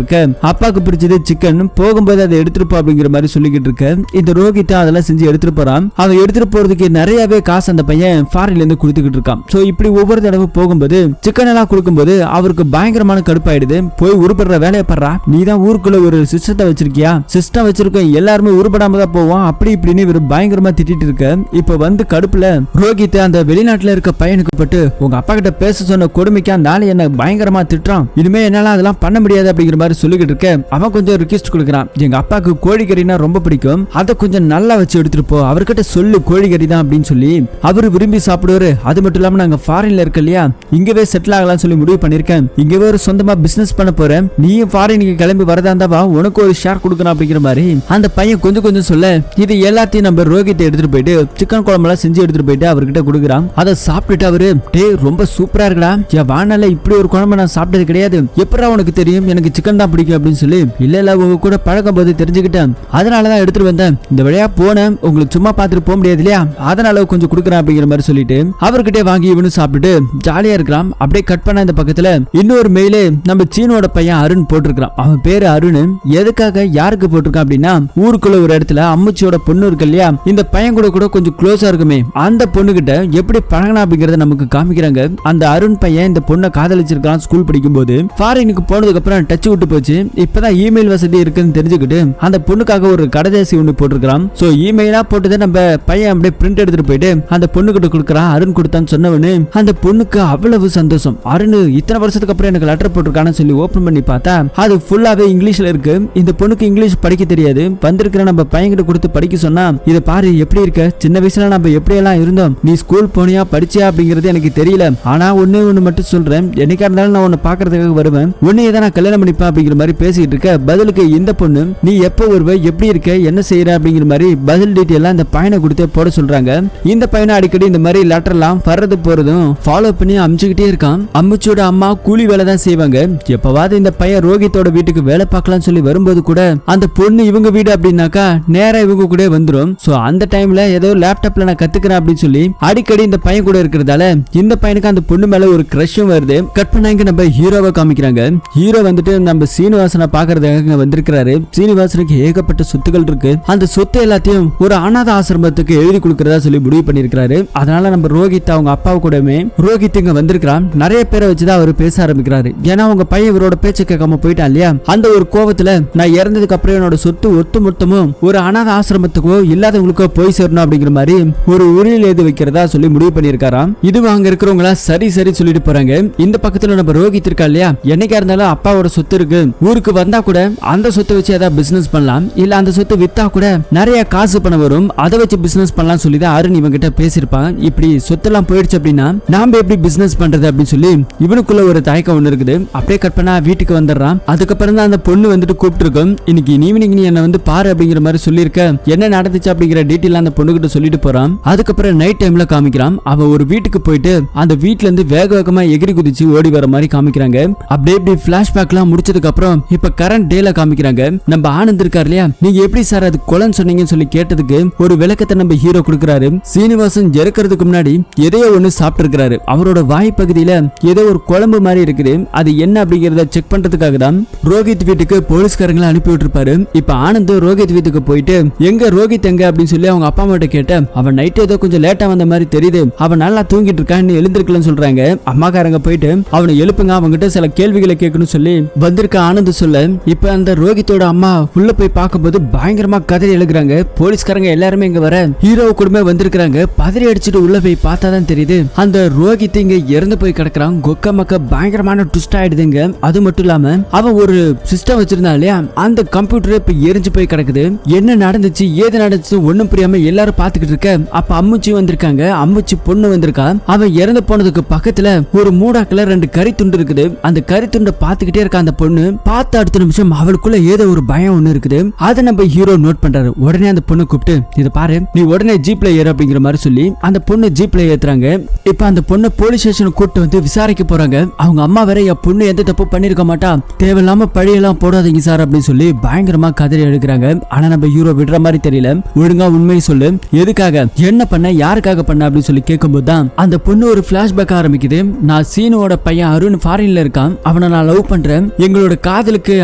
இருக்க, அப்பாக்கு பிடிச்சது சிக்கன், போகும்போது அதை எடுத்துட்டு போ அப்படிங்கிற மாதிரி சொல்லிக்கிட்டு இருக்க, இந்த ரோஹித் அதெல்லாம் செஞ்சு எடுத்துட்டு போறான். அவன் எடுத்துட்டு போறதுக்கு நிறையவே காசு அந்த பையன் ஃபாரின்ல இருந்து கொடுத்துக்கிட்டு இருக்கான். சோ இப்படி ஒவ்வொரு தடவை போகும்போது சிக்கன் எல்லாம் கொடுக்கும்போது அவருக்கு பயங்கரமான கடுப்பாயிடுது. போய் உருப்படுற வேலையை பண்றா, நீ தான் ஊருக்குள்ள ஒரு சிஸ்டத்தை வச்சிருக்கியா, சிஸ்டம் வச்சிருக்கோம், எல்லாருமே உருப்படாம தான் போவோம் அப்படி இப்படின்னு இவர் பயங்கரமா திட்டிட்டு இருக்க. இப்ப வந்து கடுப்புல ரோஹித் அந்த வெளிநாட்டுல இருக்க பையனுக்கு பட்டு, உங்க அப்பா கிட்ட பேச சொன்ன கொடுமைக்கு அந்த ஆளு என்ன பயங்கரமா திட்டுறான், இனிமே என்னால அதெல்லாம் பண்ண முடியாது அப்படிங்கிற மாதிரி சொல்லிக்கிட்டு இருக்க. அவன் கொஞ்சம் ரிக்வெஸ்ட் கொடுக்குறான், எங்க அப்பாக்கு கோழிக்கறினா ரொம்ப பிடிக்கும், அதை கொஞ்சம் நல்லா வச்சு எடுத்துட்டு போ, அவர்கிட்ட சொல்லு கோழிக்கறி தான் அப்படின்னு சொல்லி அவரு விரும்பி சாப்பிடுவாரு. அது மட்டும் இல்லாம நாங்க ஃபாரின்ல இருக்க இல்லையா, இங்கவே செட்டில் ஆகலாம் சொல்லி முடிவு பண்ணிருக்கேன், இங்கவே ஒரு சொந்தமா பிசினஸ் பண்ண போறேன், நீயும் ஃபாரினுக்கு கிளம்பி வரதா இருந்தா உனக்கு ஒரு ஷேர் கொடுக்கணும் அப்படிங்கிற மாதிரி அந்த பையன் கொஞ்சம் கொஞ்சம் சொல்ல, இது எல்லாத்தையும் நம்ம ரோஹித்தை எடுத்துட்டு போயிட்டு சிக்கன் குழம்பெல்லாம் செஞ்சு எடுத்துட்டு போயிட்டு அவர்கிட்ட கொடுக்குறான். அதை சாப்பிட்டுட்டு அவரு, டே ரொம்ப சூப்பரா இருக்கடா, என் வானால இப்படி ஒரு குழம்பு நான் சாப்பிட்டது கிடையாது, எப்படா உனக்கு தெரியும் எனக்கு சிக்கன் தான் பிடிக்கும் அப்படின்னு சொல்லி, இல்ல உங்க கூட பழக்கம் போது தெரிஞ்சுக்கிட்டேன், அதனாலதான் எடுத்துட்டு வந்தேன், இந்த வழியா போனேன், உங்களுக்கு சும்மா பார்த்துட்டு போக முடியாது இல்லையா, அதனால கொஞ்சம் கொடுக்குறேன் அப்படிங்கிற மாதிரி சொல்லிட்டு அவர்கிட்ட வாங்கி இவனு சாப்பிட்டுட்டு ஜாலியா இருக்கிறான். அப்படியே கட் பண்ண இந்த பக்கத்துல இன்னொரு மெயிலே நம்ம சீனோட பையன் அருண் போட்டிருக்கான். அவன் பேரு அருண். எதுக்காக யாருக்கு போட்டிருக்கான் அப்படின்னா, ஊருக்குள்ள ஒரு இடத்துல அம்முச்சியோட பொண்ணு இருக்கு இல்லையா, இந்த பையன் கூட கொஞ்சம் க்ளோஸா இருக்குமே, அந்த பொண்ணு கிட்ட எப்படி பழகணும் அப்படிங்கறத நமக்கு காமிக்கிறாங்க. அந்த அருண் பையன் இந்த பொண்ணை காதலிச்சிருக்கான் ஸ்கூல் படிக்கும் போது, ஃபாரினுக்கு போனதுக்கு அப்புறம் டச் விட்டு போச்சு, இப்பதான் இமெயில் வசதி இருக்குன்னு தெரிஞ்சுக்கிட்டு அந்த பொண்ணுக்காக ஒரு கடைதேசி ஒண்ணு போட்டிருக்கான். சோ இமெயிலா போட்டதை நம்ம பையன் அப்படியே பிரிண்ட் எடுத்துட்டு போயிட்டு அந்த பொண்ணு கிட்ட கொடுக்குறான். அருண் கொடுத்தான்னு சொன்னவனு அந்த பொண்ணுக்கு அவ்வளவு சந்தோஷம். அருண் இத்தனை வருஷத்துக்கு அப்புறம் எனக்கு லெட்டர் போட்டிருக்கான்னு சொல்லி ஓபன் பண்ணி பார்த்தா அது ஃபுல்லாவே இங்கிலீஷ்ல இருக்கு. இந்த பொண்ணுக்கு இங்கிலீஷ் படிக்க தெரியாது. வந்திருக்கிற நம்ம பையன் கிட்ட கொடுத்து படிக்க சொன்னா, இத பாரு எப்படி இருக்க, சின்ன வயசுல நம்ம எப்படி எல்லாம் இருந்தோம், நீ ஸ்கூல் போனியா படிச்சியா அப்படிங்கறது எனக்கு தெரியல, ஆனா ஒண்ணு மட்டும் சொல்றேன், என்னைக்கா இருந்தாலும் நான் உன்னை பாக்குறதுக்காக வருவேன், உன்னையே தான் நான் கல்யாணம் பண்ணிப்பேன் அப்படிங்கிற மாதிரி பேசிட்டு இருக்க. பதிலுக்கு இந்த பொண்ணு, நீ எப்போ வருவ, எப்படி இருக்க, என்ன செய்யற அப்படிங்கிற மாதிரி பதில் டீட்டெயில் இந்த பையனை கொடுத்து போட சொல்றாங்க. இந்த பையனை அடிக்கடி இந்த மாதிரி லெட்டர் எல்லாம் வர்றது போறதும் ஃபாலோ பண்ணி அமிச்சுக்கிட்டே இருக்கான். அம்முச்சியோட அம்மா கூலி வேலை தான் செய்வாங்க. எப்பவாவது இந்த பையன் ரோஹித்தோட வீட்டுக்கு வேலை பார்க்கலாம் சொல்லி வரும்போது கூட அந்த பொண்ணு இவங்க வீடு அப்படின்னாக்கா நேரா இவங்க கூட வந்துரும். சோ அந்த டைம்ல ஏதோ லேப்டாப்ல நான் கத்துக்கிறேன் அப்படின்னு சொல்லி அடிக்கடி இந்த பையன் கூட இருக்கிறதால இந்த பையனுக்கு அந்த பொண்ணு மேல ஒரு கிரஷும் வருது. கட் பண்ணா இங்க நம்ம ஹீரோவை காமிக்கிறாங்க. ஹீரோ வந்துட்டு நம்ம சீனிவாசனை பாக்குறதுக்காக வந்திருக்கிறாரு. சீனிவாசனுக்கு ஏகப்பட்ட சொத்துக்கள் இருக்கு. அந்த சொத்து எல்லாத்தையும் ஒரு அனாதை ஆசிரமத்துக்கு எழுதி கொடுக்கறதா சொல்லி முடிவு பண்ணிருக்காரு. அதனால நம்ம ரோஹித் அவங்க அப்பாவு கூடமே ரோஹித் இங்க வந்திருக்கிறான். நிறைய பேரை வச்சுதான் அவர் பேச ஆரம்பிக்கிறாரு. ஏன்னா அவங்க பையன் இவரோட பேச்சை கேட்காம போயிட்டான் இல்லையா, அந்த ஒரு கோவத்துல நான் இறந்ததுக்கு அப்புறம் என்னோட சொத்து ஒட்டு மொத்தமும் ஒரு அனாதை ஆசிரமத்துக்கோ இல்லாதவங்களுக்கோ போய் சேரணும் அப்படிங்கிற மாதிரி ஒரு உரியில் எழுதி வைக்கிறதா சொல்லி முடிவு பண்ணிருக்காராம். இதுவும் அங்க இருக்கிறவங்களா சரி சரி சொல்லிட்டு போறாங்க. இந்த பக்கத்துல நம்ம ரோஹித் இருக்கா இல்லையா, என்னைக்கா இருந்தாலும் அப்பாவோட சொத்து இருக்கு, ஊருக்கு வந்தா கூட அந்த சொத்தை வச்சு ஏதாவது பிசினஸ் பண்ணலாம், இல்ல அந்த சொத்தை வித்தா கூட நிறைய காசு பணம் வரும், அதை வச்சு பிசினஸ் பண்ணலாம் சொல்லிதான் அருண் இவங்க கிட்ட பேசிருப்பான். இப்படி சொத்தெல்லாம் போயிடுச்சு அப்படின்னா நாம எப்படி பிசினஸ் பண்றது அப்படின்னு சொல்லி இவனுக்குள்ள ஒரு தயக்கம் ஒண்ணு இருக்குது. அப்படியே கட் பண்ணா வீட்டுக்கு வந்துடுறான். அதுக்கப்புறம் தான் அந்த பொண்ணு வந்துட்டு கூப்பிட்டு இருக்கும். இன்னைக்கு ஈவினிங் நீ என்ன வந்து பாரு அப்படிங்கிற மாதிரி சொல்லியிருக்க, என்ன நடந்துச்சு அப்படிங்கிற டீட்டெயில் அந்த பொண்ணு கிட்ட சொல்லிட்டு போறான். அதுக்கப்புறம் நைட் டைம்ல காமிக்கிறான். அவ ஒரு வீட்டுக்கு போயிட்டு அந்த வீட்டுல இருந்து வேக வேகமா எகிரி குதிச்சு ஓடி வர மாதிரி காமிக்கிறாங்க. அப்படியே இப்படி பிளாஷ்பேக் எல்லாம் முடிச்சதுக்கு அப்புறம் இப்ப கரண்ட் டேல காமிக்கிறாங்க. நம்ம ஆனந்த் இருக்காரு இல்லையா, நீங்க எப்படி சார் அது கொலைன்னு சொன்னீங்கன்னு சொல்லி கேட்டதுக்கு ஒரு விளக்கத்தை நம்ம ஹீரோ கொடுக்குறாரு. சீனிவாசன் இறக்கிறதுக்கு முன்னாடி எதையோ ஒண்ணு சாப்பிட்டு இருக்கிறாரு. அவரோட வாய் பகுதியில ஏதோ ஒரு குழம்பு மாதிரி இருக்குது. அது என்ன அப்படிங்கறத செக் பண்றதுக்காக தான் ரோஹித் வீட்டுக்கு போலீஸ்காரங்களை அனுப்பி விட்டுருப்பாரு. இப்ப ஆனந்த் ரோஹித் வீட்டுக்கு போயிட்டு எங்க ரோஹித் எங்க அப்படின்னு சொல்லி அவங்க அப்பா அம்மா கிட்ட கேட்ட, அவன் நைட் ஏதோ கொஞ்சம் லேட்டா வந்த மாதிரி தெரியுது, அவன் நல்லா தூங்கிட்டு இருக்கான்னு எழுந்திருக்கலன்னு சொல்றாங்க. அம்மாக்காரங்க போயிட்டு அவனை எழுப்புங்க, அவங்ககிட்ட சில கேள்விகளை கேட்கணும் சொல்லி வந்திருக்க ஆனந்த் சொல்ல, இப்ப அந்த ரோஹித்தோட அம்மா உள்ள போய் பார்க்கும்போது பயங்கரமா கதறி எழுகிறாங்க. போலீஸ்காரங்க எல்லாருமே இங்க வர ஹீரோ கூடமே வந்திருக்காங்க. பதறி அடிச்சுட்டு உள்ள போய் பார்த்தாதான் தெரியுது அந்த ரோஹித் இங்க இறந்து போய் கிடக்குறான். கொக்க மக்க பயங்கரமான ட்விஸ்ட் ஆயிடுதுங்க. அது மட்டும் இல்லாம அவன் ஒரு சிஸ்டம் வச்சிருந்தா இல்லையா, அந்த கம்ப்யூட்டர் இப்ப எரிஞ்சு போய் கிடக்குது. என்ன நடந்துச்சு ஏது நடந்துச்சு ஒண்ணும் புரியாம எல்லாரும் பாத்துக்கிட்டு இருக்க. அப்ப அம்முச்சி வந்திருக்காங்க. அம்முச்சி பொண்ணு வந்திருக்கா. அவன் இறந்து போனதுக்கு பக்கத்துல ஒரு மூடாக்குல 2 கறி துண்டு இருக்குது. அந்த கறி துண்டை பாத்துக்கிட்டே இருக்க அந்த பொண்ணு பார்த்த அடுத்த நிமிஷம் அவளுக்குள்ள ஏதோ ஒரு பயம் ஒண்ணு இருக்குது. அதை நம்ம ஹீரோ நோட் பண்றாரு. உடனே அந்த பொண்ணு கூப்பிட்டு, இத பாரு நீ உடனே ஜீப்ல ஏறு அப்படிங்கிற மாதிரி சொல்லி அந்த பொண்ணு ஜீப்ல ஏத்துறாங்க. இப்ப அந்த பொண்ணு போலீஸ் ஸ்டேஷன் கூட்டு வந்து விசாரிக்க போறாங்க. அவங்க அம்மா வேற என் பொண்ணு எந்த தப்பு பண்ணிருக்க மாட்டா, தேவையில்லாம பழியெல்லாம் போடாதீங்க சார் அப்படின்னு சொல்லி பயங்கரமா கதறி எடுக்கிறாங்க. ஆனா நம்ம ஹீரோ விடுற மாதிரி தெரியல. ஒழுங்கா உண்மையை சொல்லு, எதுக்காக என்ன பண்ண யாருக்காக பண்ண அப்படின்னு சொல்லி கேட்கும்போது தான் அந்த பொண்ணு ஒரு பிளாஷ்பேக் ஆரம்பிக்குது. நான் சீனுவோட பையன் அருண் ஃபாரின்ல இருக்கான், அவனை நான் லவ் பண்றேன், எங்களோட காதலுக்கு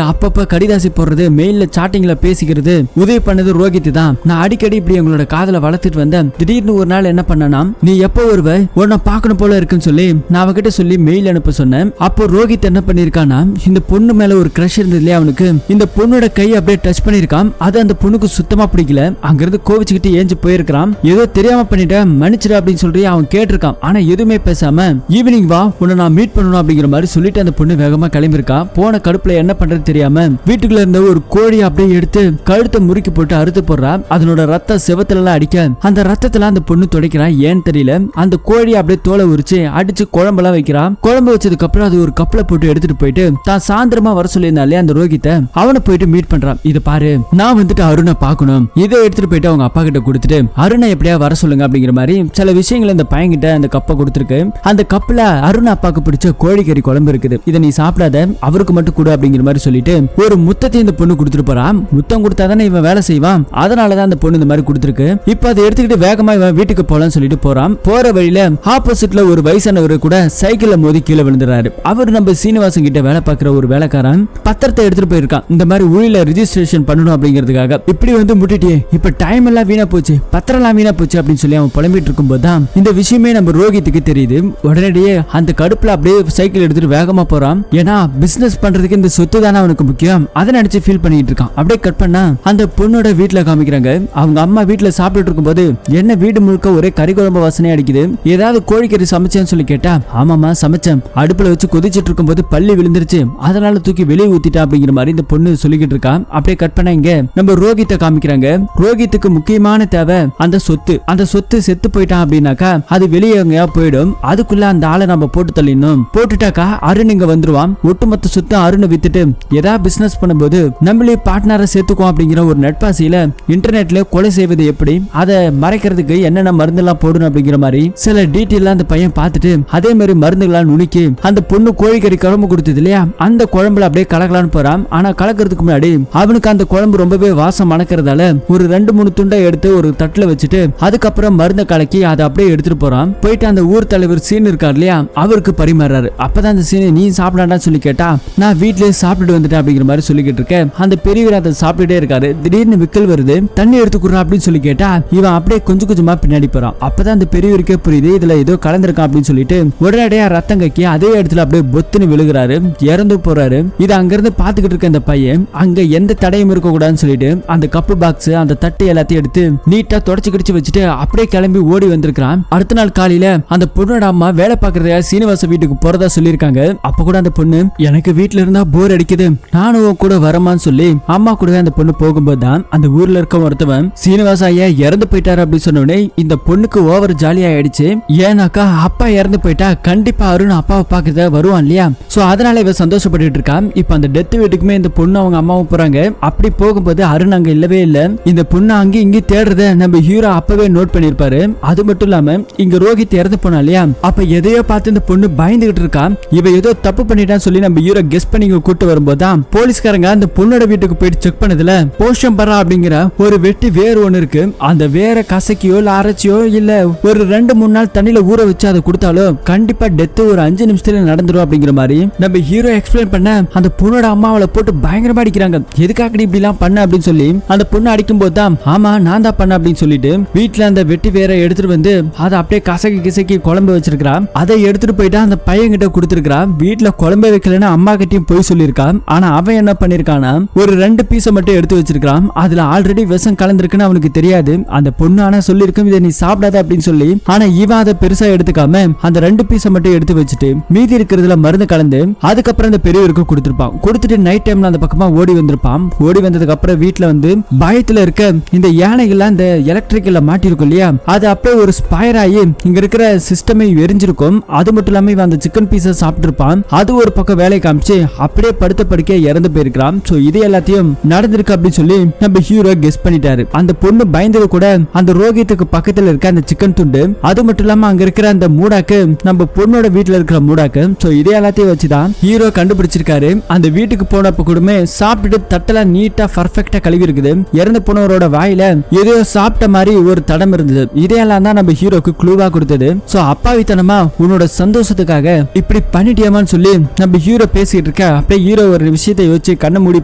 அப்பப்ப கடிதாசி போடுறது, மெயில்ல சாட்டிங்ல பேசிக்கிறது உதவி பண்ணது ரோஹித் தான். நான் அடிக்கடி இப்படி எங்களோட காதலை வளர்த்துட்டு வந்தேன். திடீர்னு ஒரு நாள் என்ன பண்ணனா, நீ எப்போ வருவ, உன்னை பார்க்கணும் போல இருக்குன்னு சொல்லி நான் அவகிட்ட சொல்லி மெயில் அனுப்ப சொன்னேன். அப்போ ரோஹித் என்ன பண்ணிருக்கானா, இந்த பொண்ணு மேல ஒரு கிரஷ் இருந்தது இல்லையா அவனுக்கு, இந்த பொண்ணோட கை அப்படியே டச் பண்ணிருக்கான். அது அந்த பொண்ணுக்கு சுத்தமா பிடிக்கல. அங்கிருந்து கோவிச்சுக்கிட்டு ஏஞ்சி போயிருக்கான். ஏதோ தெரியாம பண்ணிட்டேன், மன்னிச்சிடு அப்படின்னு சொல்லி அவன் கேட்டிருக்கான். ஆனா எதுவுமே பேசாம ஈவினிங் வா, உன்னை நான் மீட் பண்ணணும் அப்படிங்கிற மாதிரி சொல்லிட்டு அந்த பொண்ணு வேகமா கிளம்பிருக்கா. போன கடுப்புல என்ன பண்றது தெரியாம வீட்டுக்குள்ள இருந்த ஒரு கோழி அப்படியே எடுத்து கழுத்தை முறுக்கி போட்டு அறுத்து போடுறா. அதனோட ரத்த செவத்துல எல்லாம் அடிக்க அந்த ரத்தத்துல அந்த பொண்ணு துடைக்கிறான். ஏன்னு தெரியல, அந்த கோழி அப்படியே தோலை உரிச்சு அடிச்சு குழம்பெல்லாம் வைக்கிறான். குழம்பு வச்சதுக்கு அப்புறம் அது ஒரு கப்பல போட்டு எடுத்துட்டு போயிட்டு தான் சாயந்திரமா வர சொல்லியிருந்தாலே அந்த ரோஹித்த அவனை போயிட்டு மீட் பண்றான். இத பாரு, நான் வந்துட்டு அருணை பார்க்கணும், இதை எடுத்துட்டு போயிட்டு அவங்க அப்பா கிட்ட கொடுத்துட்டு அருணை எப்படியா வர சொல்லுங்க அப்படிங்கிற மாதிரி சில விஷயங்கள் இந்த பையன்கிட்ட அந்த கப்பை கொடுத்துருக்கு. அந்த கப்பல அருண் அப்பாக்கு பிடிச்ச கோழிக்கறி குழம்பு இருக்குது, இதை நீ சாப்பிடாத, அவருக்கு மட்டும் கொடு அப்படிங்கிற மாதிரி சொல்லிட்டு ஒரு முத்தத்தை இந்த பொண்ணு கொடுத்துட்டு போறான். முத்தம் கொடுத்தாதானே இவன் வேலை செய்வான், அதனாலதான் அந்த பொண்ணு இந்த மாதிரி கொடுத்துருக்கு. இப்ப அதை எடுத்துக்கிட்டு வேகமா இவன் வீட்டுக்கு போலான்னு சொல்லிட்டு போறான். போற வழியில ஆப்போசிட்ல ஒரு வயசானவர் கூட சைக்கிள்ல மோதி கீழே விழுந்துறாரு. அவர் நம்ம சீனிவாசன் கிட்ட வேலை பார்க்கிற ஒரு வேலைக்காரன் பத்திரத்தை எடுத்துட்டு போயிருக்கான். இந்த மாதிரி ஊழில ரிஜிஸ்ட்ரேஷன் பண்ணணும் அப்படிங்கிறதுக்காக. இப்படி வந்து முட்டிட்டியே, இப்ப டைம் எல்லாம் வீணா போச்சு, பத்திரம் எல்லாம் வீணா போச்சு அப்படின்னு சொல்லி அவன் புலம்பிட்டு இருக்கும் போதுதான் இந்த விஷயமே நம்ம ரோஹித்துக்கு தெரியுது. உடனடியே அந்த கடுப்புல அப்படியே சைக்கிள் எடுத்துட்டு வேகமா போறான். ஏன்னா பிசினஸ் பண்றதுக்கு இந்த சொத்து தானே அவனுக்கு முக்கியம், அதை நினைச்சு ஃபீல் பண்ணிட்டு இருக்கான். அப்படியே கட் பண்ணா அந்த பொண்ணோட வீட்டுல காமிக்கிறாங்க. அவங்க அம்மா வீட்டுல சாப்பிட்டு இருக்கும் போது என்ன வீடு முழுக்க ஒரே கறி குழம்பு வாசனை அடிக்குது, ஏதாவது கோழிக்கறி சமைச்சேன்னு சொல்லி கேட்டா ஆமாமா சமைச்சேன், அடுப்புல வச்சு கொதிச்சிட்டு இருக்கும் போது பள்ளி விழுந்துருச்சு, அதனால தூக்கி வெளியே ஊத்திட்டா அப்படிங்கிற மாதிரி இந்த பொண்ணு சொல்லிக்கிட்டு இருக்கா. அப்படியே கட் பண்ண இங்க நம்ம ரோஹித்தை காமிக்கிறாங்க. ரோஹித்துக்கு முக்கியமான தேவை அந்த சொத்து. அந்த சொத்து செத்து போயிட்டான் அப்படின்னாக்கா அது வெளியே எங்கயா போயிடும், அதுக்குள்ள அந்த ஆளை நம்ம போட்டு தள்ளிடணும். போட்டுட்டாக்கா அருண் இங்க வந்துருவான். ஒட்டுமொத்த சொத்து அருணை வித்துட்டு ஏதாவது பிசினஸ் பண்ணும்போது நம்மளே பார்ட்னரை சேர்த்துக்கும் அப்படிங்கிற ஒரு நட்பாசியில இன்டர்நெட்ல கொலை செய்வது எப்படி, அதை மறைக்கிறதுக்கு என்னென்ன மருந்து எல்லாம் போடணும் அப்படிங்கிற மாதிரி சில டீட்டெயில் அந்த பையன் பார்த்துட்டு அதே மாதிரி மருந்துகளால் நுணுக்கி அந்த பொண்ணு கோழிக்கறி குழம்பு கொடுத்தது இல்லையா, அந்த குழம்புல அப்படியே கலக்கலான்னு போறான். ஆனா கலக்கிறதுக்கு முன்னாடி அவனுக்கு அந்த குழம்பு ரொம்பவே வாசம் மணக்கிறதால ஒரு 2-3 துண்டை எடுத்து ஒரு தட்டுல வச்சுட்டு அதுக்கப்புறம் மருந்தை கலக்கி அதை அப்படியே எடுத்துட்டு போறான். போயிட்டு அந்த ஊர் தலைவர் சீன் இருக்கார் இல்லையா, அவருக்கு பரிமாறாரு. அப்பதான் அந்த சீனை நீ சாப்பிடான்னு சொல்லி கேட்டா நான் வீட்லயே சாப்பிட்டு வந்துட்டேன் அப்படிங்கிற மாதிரி சொல்லிக்கிட்டு இருக்கேன். அந்த பெரியவர் அதை சாப்பிட்டுட்டே இருக்காரு. திடீர்னு விக்கல் வருது, தண்ணி எடுத்துக்குறா அப்படின்னு சொல்லி கேட்டா இவன் அப்படியே கொஞ்சம் கொஞ்சமா பின்னாடி போறான். அப்பதான் அந்த பெரியவருக்கே புரியுது இதுல ஏதோ கலந்திருக்கான் அப்படின்னு சொல்லிட்டு உடனடியா ரத்தம் கக்கி அதே இடத்துல அப்படியே பொத்துன்னு விழுகிறாரு, இறந்து போறாரு. இது அங்கிருந்து பாத்துக்கிட்டு இருக்க அந்த பையன் அங்க எந்த தடையும் இருக்க கூடாதுன்னு சொல்லிட்டு அந்த கப்பு பாக்ஸ் அந்த தட்டு எல்லாத்தையும் எடுத்து நீட்டா தொடச்சு கிடிச்சு வச்சுட்டு அப்படியே கிளம்பி ஓடி வந்திருக்கான். அடுத்த நாள் காலையில அந்த பொண்ணோட அம்மா வேலை பாக்குறதா சீனிவாச வீட்டுக்கு போறதா சொல்லியிருக்காங்க. அப்ப கூட அந்த பொண்ணு எனக்கு வீட்டுல இருந்தா போர் அடிக்குது, நானும் கூட வரமான்னு சொல்லி அம்மா கூடவே அந்த பொண்ணு போகும்போது தான் அந்த ஊர்ல இருக்க ஒருத்தவன் சீனிவாச ஐயா இறந்து போயிட்டாரு அப்படின்னு சொன்னோடனே இந்த பொண்ணுக்கு ஓவர் ஜாலியா ஆயிடுச்சு. ஏன்னாக்கா அப்பா இறந்து போயிட்டா கண்டிப்பா அருண் அப்பாவை பாக்குறத வருவான் இல்லையா, சோ அதனால இவ சந்தோஷப்பட்டு இருக்கான். இப்ப அந்த டெத் வீட்டுக்குமே இந்த பொண்ணு அவங்க அம்மாவும் போறாங்க. அப்படி போகும்போது அருண் அங்க இல்லவே இல்ல. இந்த பொண்ணு அங்கே இங்கே தேடுறத நம்ம ஹீரோ அப்பவே நோட் பண்ணிருப்பாரு. அது மட்டும் இல்லாம இங்க ரோஹித் இறந்து போனா இல்லையா, அப்ப எதையோ பார்த்து இந்த பொண்ணு பயந்துகிட்டு இருக்கா. இவ ஏதோ தப்பு பண்ணிட்டான்னு சொல்லி நம்ம ஹீரோ கெஸ் பண்ணி கூட்டு வரும்போதுதான் போலீஸ்காரங்க அந்த பொண்ணோட வீட்டுக்கு போயிட்டு செக் பண்ணதுல போஷம் பரா அப்படிங்கிற ஒரு வெட்டி வேர் ஒண்ணு இருக்கு. அந்த வேற கசக்கியோ இல்ல அரைச்சியோ இல்ல ஒரு 2-3 நாள் தண்ணியில ஊற வச்சு அதை கொடுத்தாலோ கண்டிப்பா டெத் ஒரு 5 நிமிஷத்துல நடந்துரும் அப்படிங்கிற மாதிரி நம்ம ஹீரோ எக்ஸ்பிளைன் பண்ண அந்த பொண்ணோட அம்மாவளை போட்டு பயங்கரமா அடிக்கிறாங்க. எதுக்காக இப்படி எல்லாம் பண்ண அப்படின்னு சொல்லி அந்த பொண்ணு அடிக்கும் போதுதான் ஆமா நான் தான் பண்ண அப்படின்னு சொல்லிட்டு வீட்டுல அந்த வெட்டி வேற எடுத்துட்டு வந்து அதை அப்படியே கசக்கி கிசக்கி குழம்பு வச்சிருக்கான். அதை எடுத்துட்டு போயிட்டு அந்த பையன் கிட்ட கொடுத்துருக்கான். வீட்டுல குழம்பு வைக்கலன்னு அம்மா கிட்டயும் போய் சொல்லியிருக்கான். ஆனா அவன் என்ன பண்ணிருக்கானா ஒரு 2 பீஸை மட்டும் எடுத்து வச்சிருக்கான். அதுல ஆல்ரெடி விஷம் கலந்துருக்குன்னு அவனுக்கு தெரியாது. அந்த பொண்ணு ஆனா சொல்லிருக்கும் இதை நீ சாப்பிடாத அப்படின்னு சொல்லி. ஆனா இவன் அதை பெருசா எடுத்துக்காம அந்த 2 பீஸை மட்டும் எடுத்து வச்சுட்டு மீதி இருக்கிறதுல மருந்து கலந்து அதுக்கப்புறம் அந்த பெரியவருக்கு கொடுத்துருப்பான். கொடுத்துட்டு நைட் டைம்ல அந்த பக்கமா ஓடி வந்திருப்பான். ஓடி வந்ததுக்கு அப்புறம் வீட்டுல வந்து பயத்துல இருக்க இந்த யானைகள்லாம் இந்த எலக்ட்ரிக்கல்ல மாட்டிருக்கும் இல்லையா, அது அப்படியே ஒரு ஸ்பயர் ஆகி இங்க இருக்கிற சிஸ்டமே எரிஞ்சிருக்கும். அது மட்டும் இல்லாம இவன் அந்த சிக்கன் பீஸை சாப்பிட்டு இருப்பான். அது ஒரு பக்கம் வேலை காமிச்சு அப்படியே படுத்த படுக்க இறந்து போயிருக்கான். சோ இது எல்லாத்தையும் நடந்திருக்கு அப்படின்னு சொல்லி நம்ம ஹீரோ கெஸ் பண்ணிட்டாரு. அந்த பொண்ணு பயந்தது கூட அந்த ரோஹித்துக்கு பக்கத்துல இருக்க அந்த சிக்கன் துண்டு, அது மட்டும் இல்லாம அங்க இருக்கிற அந்த மூடாக்கு நம்ம பொண்ணோட வீட்டுல இருக்கிற மூடாக்கு. சோ இதே எல்லாத்தையும் வச்சுதான் ஹீரோ கண்டுபிடிச்சிருக்காரு. அந்த வீட்டுக்கு போனப்ப கூடமே சாப்பிட்டுட்டு தட்டெல்லாம் நீட்டா பர்ஃபெக்டா கழுவி இருக்குது. இறந்து போனவரோட வாயில ஏதோ சாப்பிட்ட மாதிரி ஒரு தடம் இருந்தது. இதையெல்லாம் தான் நம்ம ஹீரோக்கு க்ளூவா கொடுத்தது. சோ அப்பாவித்தனமா உன்னோட சந்தோஷத்துக்காக இப்படி பண்ணி பண்ணிட்டியாமான்னு சொல்லி நம்ம ஹீரோ பேசிட்டு இருக்க அப்படியே ஹீரோ ஒரு விஷயத்தை யோசிச்சு கண்ணை மூடி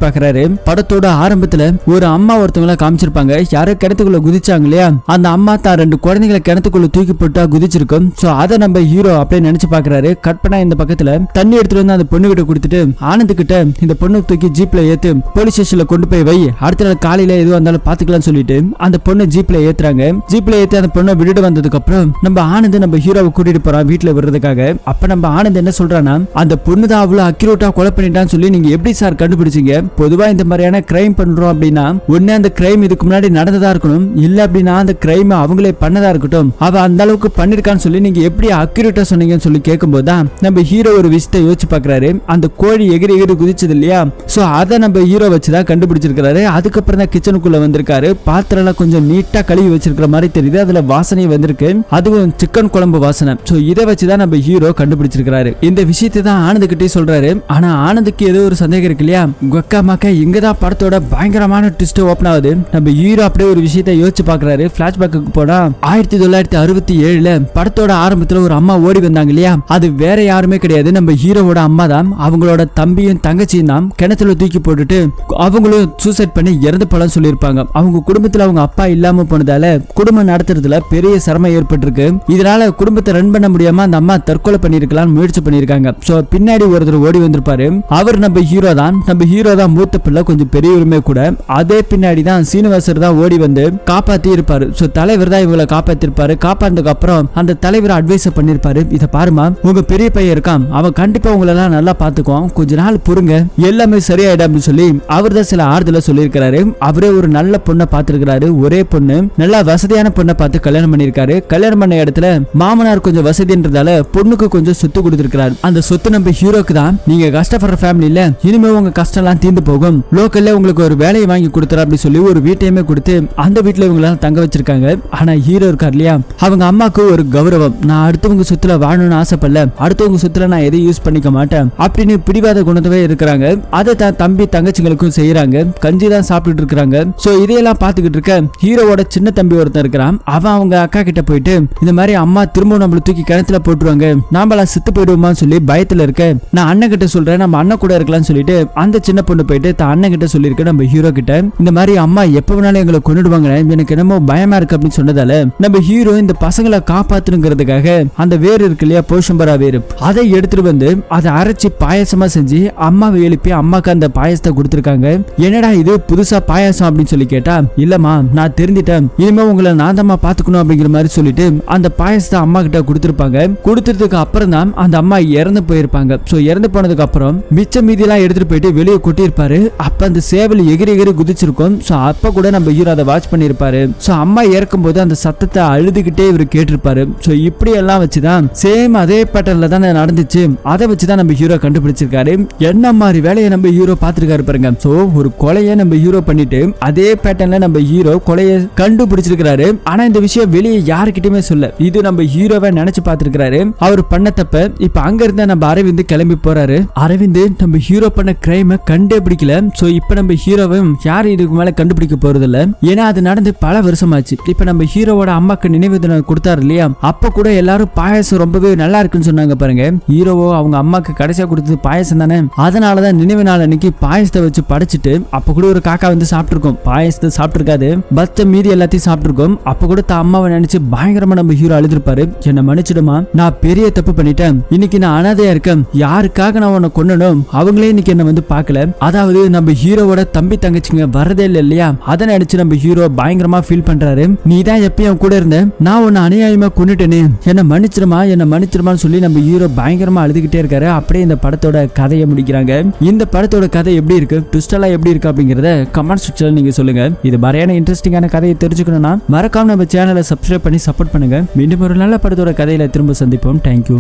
பாக்குறாரு. படத்தோட ஆரம்பத்துல ஒரு அம்மா ஒருத்தவங்கள காமிச்சிருப்பாங்க. யாரோ கிணத்துக்குள்ள குதிச்சாங்க இல்லையா, அந்த அம்மா தான் 2 குழந்தைகளை கிணத்துக்குள்ள தூக்கி போட்டா குதிச்சிருக்கும். சோ அதை நம்ம ஹீரோ அப்படியே நினைச்சு பாக்குறாரு. கட் பண்ணா இந்த பக்கத்துல தண்ணி எடுத்துட்டு வந்து அந்த பொண்ணு கிட்ட கொடுத்துட்டு ஆனந்த் கிட்ட இந்த பொண்ணு தூக்கி ஜீப்ல ஏத்து போலீஸ் ஸ்டேஷன்ல கொண்டு போய் வை, அடுத்த நாள் காலையில எதுவும் வந்தாலும் பாத்துக்கலாம் சொல்லிட்டு அந்த பொண்ணு ஜீப்ல ஏத்துறாங்க. ஜீப்ல ஏத்தி அந்த பொண்ணை விட்டுட்டு வந்ததுக்கு அப்புறம் நம்ம ஆனந்த் நம்ம ஹீரோவை கூட்டிட்டு போறான் வீட்டுல விடுறதுக்காக. அப்ப நம்ம ஆனந்த் என்ன சொல்றான்னா, அந்த பொண்ணு தான் அவ்வளவு அக்யூரேட்டா கொலை பண்ணிட்டான்னு சொல்லி நீங்க எப்படி சார் கண்டுபிடிச்சீங்க? பொதுவா இந்த மாதிரியான கிரைம் பண்றோம் அப்படின்னா ஒண்ணு அந்த கிரைம் இதுக்கு முன்னாடி நடந்ததா இருக்கணும், இல்ல அப்படின்னா அந்த கிரைம் அவங்களே பண்ணதா இருக்கட்டும், அவ அந்த அளவுக்கு பண்ணிருக்கான்னு சொல்லி நீங்க எப்படி அக்யூரேட்டா சொன்னீங்கன்னு சொல்லி கேட்கும் போதுதான் நம்ம ஹீரோ ஒரு விஷயத்தை யோசிச்சு பாக்குறாரு. அந்த கோழி எகிரி எகிரி குதிச்சது இல்லையா, சோ அதை நம்ம ஹீரோ வச்சுதான் கண்டுபிடிச்சிருக்காரு. அதுக்கப்புறம் தான் கிச்சனுக்குள்ள வந்திருக்காரு. பாத்திரம் எல்லாம் கொஞ்சம் நீட்டா கழுவி வச்சிருக்கிற மாதிரி தெரியுது. அதுல வாசனை வந்திருக்கு, அதுவும் சிக்கன் குழம்பு வாசனை. சோ இதை வச்சுதான் நம்ம ஹீரோ கண்டுபிடிச்சிருக்காரு. இந்த விஷயத்தை தான் ஆனந்த் கிட்டே சொல்றாரு. ஆனா ஆனந்துக்கு ஏதோ ஒரு சந்தேகம் இருக்கு இல்லையா, கொக்காமாக்க இங்கதான் படத்தோட பயங்கரமான ட்விஸ்ட் ஓபன் ஆகுது. நம்ம ஹீரோ அப்படியே ஒரு விஷயத்தை யோசிச்சு பாக்குறாரு. பிளாஷ்பேக்கு போனா 1967 படத்தோட ஆரம்பத்துல ஒரு அம்மா ஓடி வந்தாங்க இல்லையா, அது வேற யாருமே கிடையாது, நம்ம ஹீரோவோட அம்மா தான். அவங்களோட தம்பியும் தங்கச்சியும் தான் கிணத்துல தூக்கி போட்டுட்டு அவங்களும் சூசைட் பண்ணி இறந்து போலாம் சொல்லியிருப்பாங்க. அவங்க குடும்பத்துல அவங்க அப்பா இல்லாம போனதால குடும்பம் நடத்துறதுல பெரிய சிரமம் ஏற்பட்டிருக்கு. இதனால குடும்பத்தை ரன் பண்ண முடியாம அந்த அம்மா தற்கொலை பண்ணிருக்கலாம் முயற்சி பண்ணிருக்காங்க. சோ பின்னாடி ஒருத்தர் ஓடி வந்திருப்பாரு. அவர் நம்ம ஹீரோ தான். நம்ம ஹீரோ தான் மூத்த பிள்ளை, கொஞ்சம் பெரியவருமே கூட. அதே பின்னாடி தான் சீனிவாசர் தான் ஓடி வந்து காப்பாத்தி இருப்பாரு. சோ தலைவர் தான் இவங்களை காப்பாத்திருப்பாரு. காப்பாந்ததுக்கு அப்புறம் அந்த தலைவர் அட்வைஸ் பண்ணிருப்பாரு, இத பாருமா உங்க பெரிய பையன் இருக்கான், அவன் கண்டிப்பா உங்களை எல்லாம் நல்லா பாத்துக்குவான், கொஞ்ச நாள் பொறுங்க எல்லாமே சரியாயிடும் அப்படின்னு சொல்லி அவர் தான் சில ஆறுதல சொல்லியிருக்காரு. அவரே ஒரு நல்ல பொண்ணை பார்த்திருக்காரு. ஒரே பொண்ணு, நல்லா வசதியான பொண்ணை பார்த்து கல்யாணம் பண்ணிருக்காரு. கல்யாணம் பண்ண இடத்துல மாமனார் கொஞ்சம் வசதின்றதால பொண்ணுக்கு கொஞ்சம் சொத்து கொடுத்திருக்கிறார். அந்த சொத்து நம்ம ஹீரோக்கு தான். நீங்க கஷ்டப்படுற ஃபேமிலியில இனிமே உங்க கஷ்டம் எல்லாம் தீர்ந்து போகும், லோக்கல்ல உங்களுக்கு ஒரு வேலையை வாங்கி கொடுத்துற அப்படி சொல்லி ஒரு வீட்டையுமே கொடுத்து அந்த வீட்டுல இவங்க தங்க வச்சிருக்காங்க. ஆனா ஹீரோ இருக்கார் இல்லையா, அவங்க அம்மாக்கு ஒரு கௌரவம், நான் அடுத்தவங்க சொத்துல வாழணும்னு ஆசைப்படல, அடுத்தவங்க சொத்துல நான் எதையும் யூஸ் பண்ணிக்க மாட்டேன் அப்படின்னு பிடிவாத குணத்தவே இருக்கிறாங்க. அதை தான் தம்பி தங்கச்சிங்களுக்கும் செய்யறாங்க. கஞ்சி தான் சாப்பிட்டுட்டு இருக்காங்க. சோ இதையெல்லாம் பாத்துக்கிட்டு இருக்க ஹீரோவோட சின்ன தம்பி ஒருத்தன் இருக்கிறான். அவன் அவங்க அக்கா கிட்ட போயிட்டு இந்த மாதிரி அம்மா திரும்ப நம்மள தூக்கி கிணத்துல போட்டுருவாங்க, நாமளா செத்து போயிடுவோமான்னு சொல்லி பயத்துல இருக்க, நான் அண்ணன் கிட்ட சொல்றேன் நம்ம அண்ணன் கூட இருக்கலாம்னு சொல்லிட்டு அந்த சின்ன பொண்ணு போயிட்டு தான் அண்ணன் கிட்ட சொல்லிருக்க நம்ம ஹீரோ கிட்ட, இந்த மாதிரி அம்மா எப்ப வேணாலும் எங்களை கொண்டுடுவாங்க, எனக்கு என்னமோ பயமா இருக்கு அப்படின்னு சொன்னதால நம்ம ஹீரோ இந்த பசங்களை காப்பாத்துங்கிறதுக்காக அந்த வேறு இருக்கு இல்லையா போஷம்பரா வேறு, அதை எடுத்துட்டு வந்து அதை அரைச்சி பாயசமா செஞ்சு அம்மாவை எழுப்பி அம்மாக்கு அந்த பாயசத்தை கொடுத்திருக்காங்க. என்னடா இது புதுசா பாயாசம் அப்படின்னு சொல்லி கேட்டா, இல்லம்மா நான் தெரிஞ்சிட்டேன், இனிமே உங்களை நான் தான் பாத்துக்கணும் அப்படிங்கிற மாதிரி சொல்லிட்டு அந்த பாயசத்தை அம்மா கிட்ட கொடுத்திருப்பாங்க. கொடுத்ததுக்கு அப்புறம் தான் அந்த அம்மா இறந்து போயிருப்பாங்க. சோ இறந்து போனதுக்கு அப்புறம் மிச்ச மீதி எல்லாம் எடுத்துட்டு போயிட்டு வெளியே கொட்டியிருப்பாரு. அப்ப அந்த சேவல் எகிரி எகிரி குதிச்சிருக்கும். சோ அப்ப கூட நம்ம ஹீரோ அதை வாட்ச் பண்ணிருப்பாரு. சோ அம்மா இறக்கும் போது அந்த சத்தத்தை அழுதுகிட்டே இவர் கேட்டிருப்பாரு. சோ இப்படி எல்லாம் வச்சுதான் சேம் அதே பேட்டர்ன்ல தான் நடந்துச்சு. அதை வச்சுதான் நம்ம ஹீரோ கண்டுபிடிச்சிருக்காரு. என்ன மாதிரி வேலையை நம்ம ஹீரோ பாத்துருக்காரு பாருங்க. சோ ஒரு கொலையை நம்ம ஹீரோ பண்ணிட்டு அதே பேட்டர்ன்ல நம்ம ஹீரோ கொலையை கண்டுபிடிச்சிருக்காரு. ஆனா இந்த விஷயம் வெளியே யாருக்கிட்டயுமே சொல்ல, இது நம்ம ஹீரோவை நினைச்சு பாத்துருக்காரு. அவர் பண்ண தப்ப இப்ப அங்க இருந்த நம்ம அரவிந்த் கிளம்பி போறாரு. அரவிந்த் நம்ம ஹீரோ பண்ண கிரைம கண்டுபிடிக்கல. சோ இப்ப நம்ம ஹீரோவும் யாரும் இதுக்கு மேல கண்டுபிடிக்க போறது இல்ல, ஏன்னா அது நடந்து பல வருஷமாச்சு. இப்ப நம்ம ஹீரோவோட அம்மாக்கு நினைவு தினம் கொடுத்தாரு இல்லையா, அப்ப கூட எல்லாரும் பாயசம் ரொம்பவே நல்லா இருக்குன்னு சொன்னாங்க பாருங்க. ஹீரோவோ அவங்க அம்மாக்கு கடைசியா கொடுத்தது பாயசம் தானே, அதனாலதான் நினைவு நாள் அன்னைக்கு பாயசத்தை வச்சு படைச்சிட்டு அப்ப கூட ஒரு காக்கா வந்து சாப்பிட்டுருக்கோம். பாயசத்தை சாப்பிட்டுருக்காது, பச்சை மீதி எல்லாத்தையும் சாப்பிட்டுருக்கோம். அப்ப கூட தான் அம்மாவை நினைச்சு பயங்கரமா நம்ம ஹீரோ அழுதுருப்பாரு. என்ன மன்னிச்சிடுமா, நான் பெரிய தப்பு பண்ணிட்டேன், இன்னைக்கு நான் அனாதையா இருக்கேன், யாருக்காக நான் உன்னை கொன்னனும் அவங்களே இன்னைக்கு என்ன வந்து பாக்கல. அதாவது நம்ம ஹீரோவோட தம்பி தங்கச்சிங்க வரதே இல்லை இல்லையா, அதை நினைச்சு நம்ம ஹீரோ பயங்கரமா ஃபீல் பண்றாரு. நீ தான் எப்பயும் கூட இருந்த, நான் உன்னை அநியாயமா கொன்னுட்டேனே, என்ன மன்னிச்சிருமான்னு சொல்லி நம்ம ஹீரோ பயங்கரமா அழுதுகிட்டே இருக்காரு. அப்படியே இந்த படத்தோட கதையை முடிக்கிறாங்க. இந்த படத்தோட கதை எப்படி இருக்கு, ட்விஸ்ட் எல்லாம் எப்படி இருக்கு அப்படிங்கறத கமெண்ட் செக்ஷன்ல நீங்க சொல்லுங்க. இது மாதிரியான இன்ட்ரெஸ்டிங்கான கதையை தெரிஞ்சுக்கணும்னா மறக்காம நம்ம சேனலை சப்ஸ்கிரைப் பண்ணி சப்போர்ட் பண்ணுங்க. மீண்டும் ஒரு நல்ல படத்தோட கதையில திரும்ப சந்திப்போம். தேங்க்யூ.